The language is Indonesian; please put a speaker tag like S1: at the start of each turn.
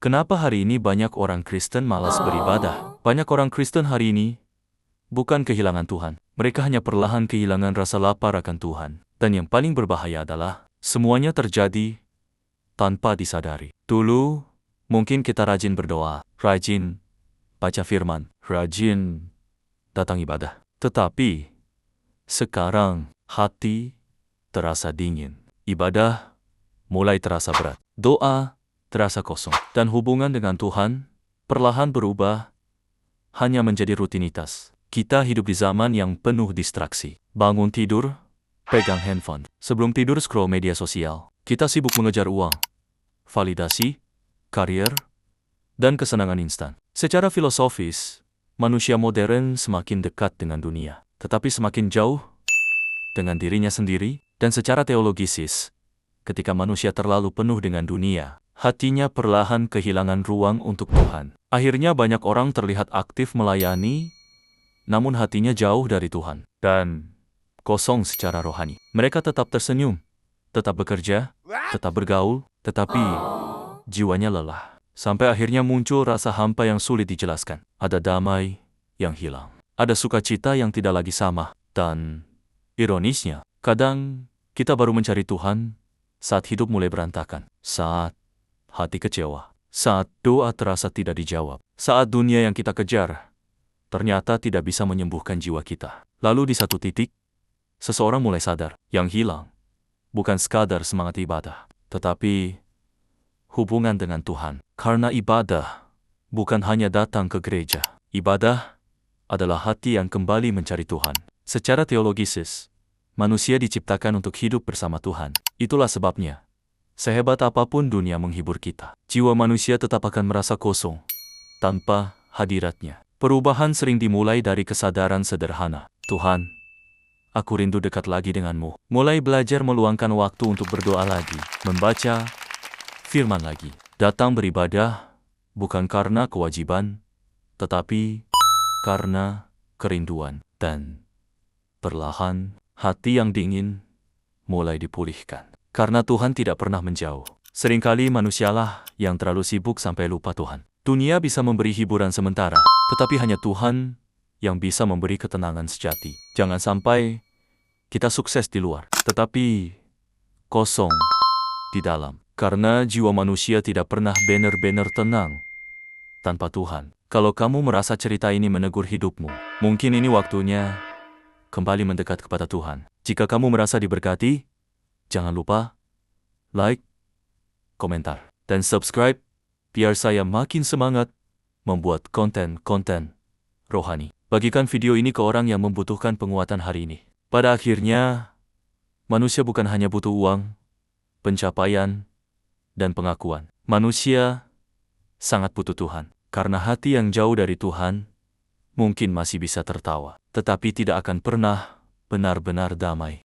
S1: Kenapa hari ini banyak orang Kristen malas beribadah? Banyak orang Kristen hari ini bukan kehilangan Tuhan. Mereka hanya perlahan kehilangan rasa lapar akan Tuhan. Dan yang paling berbahaya adalah semuanya terjadi tanpa disadari. Dulu, mungkin kita rajin berdoa, rajin baca firman, rajin datang ibadah. Tetapi sekarang hati terasa dingin. Ibadah mulai terasa berat. Doa terasa kosong. Dan hubungan dengan Tuhan perlahan berubah hanya menjadi rutinitas. Kita hidup di zaman yang penuh distraksi. Bangun tidur, pegang handphone. Sebelum tidur scroll media sosial. Kita sibuk mengejar uang, validasi, karier, dan kesenangan instan. Secara filosofis, manusia modern semakin dekat dengan dunia, tetapi semakin jauh dengan dirinya sendiri. Dan secara teologisis, ketika manusia terlalu penuh dengan dunia, hatinya perlahan kehilangan ruang untuk Tuhan. Akhirnya banyak orang terlihat aktif melayani, namun hatinya jauh dari Tuhan dan kosong secara rohani. Mereka tetap tersenyum, tetap bekerja, tetap bergaul, tetapi jiwanya lelah. Sampai akhirnya muncul rasa hampa yang sulit dijelaskan. Ada damai yang hilang. Ada sukacita yang tidak lagi sama. Dan ironisnya, kadang kita baru mencari Tuhan saat hidup mulai berantakan. Saat hati kecewa. Saat doa terasa tidak dijawab. Saat dunia yang kita kejar ternyata tidak bisa menyembuhkan jiwa kita. Lalu di satu titik, seseorang mulai sadar. Yang hilang bukan sekadar semangat ibadah, tetapi hubungan dengan Tuhan. Karena ibadah bukan hanya datang ke gereja. Ibadah adalah hati yang kembali mencari Tuhan. Secara teologisis, manusia diciptakan untuk hidup bersama Tuhan. Itulah sebabnya, sehebat apapun dunia menghibur kita, jiwa manusia tetap akan merasa kosong tanpa hadiratnya. Perubahan sering dimulai dari kesadaran sederhana. Tuhan, aku rindu dekat lagi denganmu. Mulai belajar meluangkan waktu untuk berdoa lagi, membaca firman lagi. Datang beribadah bukan karena kewajiban, tetapi karena kerinduan. Dan perlahan hati yang dingin mulai dipulihkan. Karena Tuhan tidak pernah menjauh. Seringkali manusialah yang terlalu sibuk sampai lupa Tuhan. Dunia bisa memberi hiburan sementara, tetapi hanya Tuhan yang bisa memberi ketenangan sejati. Jangan sampai kita sukses di luar, tetapi kosong di dalam. Karena jiwa manusia tidak pernah benar-benar tenang tanpa Tuhan. Kalau kamu merasa cerita ini menegur hidupmu, mungkin ini waktunya kembali mendekat kepada Tuhan. Jika kamu merasa diberkati, jangan lupa like, komentar, dan subscribe biar saya makin semangat membuat konten-konten rohani. Bagikan video ini ke orang yang membutuhkan penguatan hari ini. Pada akhirnya, manusia bukan hanya butuh uang, pencapaian, dan pengakuan. Manusia sangat butuh Tuhan. Karena hati yang jauh dari Tuhan mungkin masih bisa tertawa, tetapi tidak akan pernah benar-benar damai.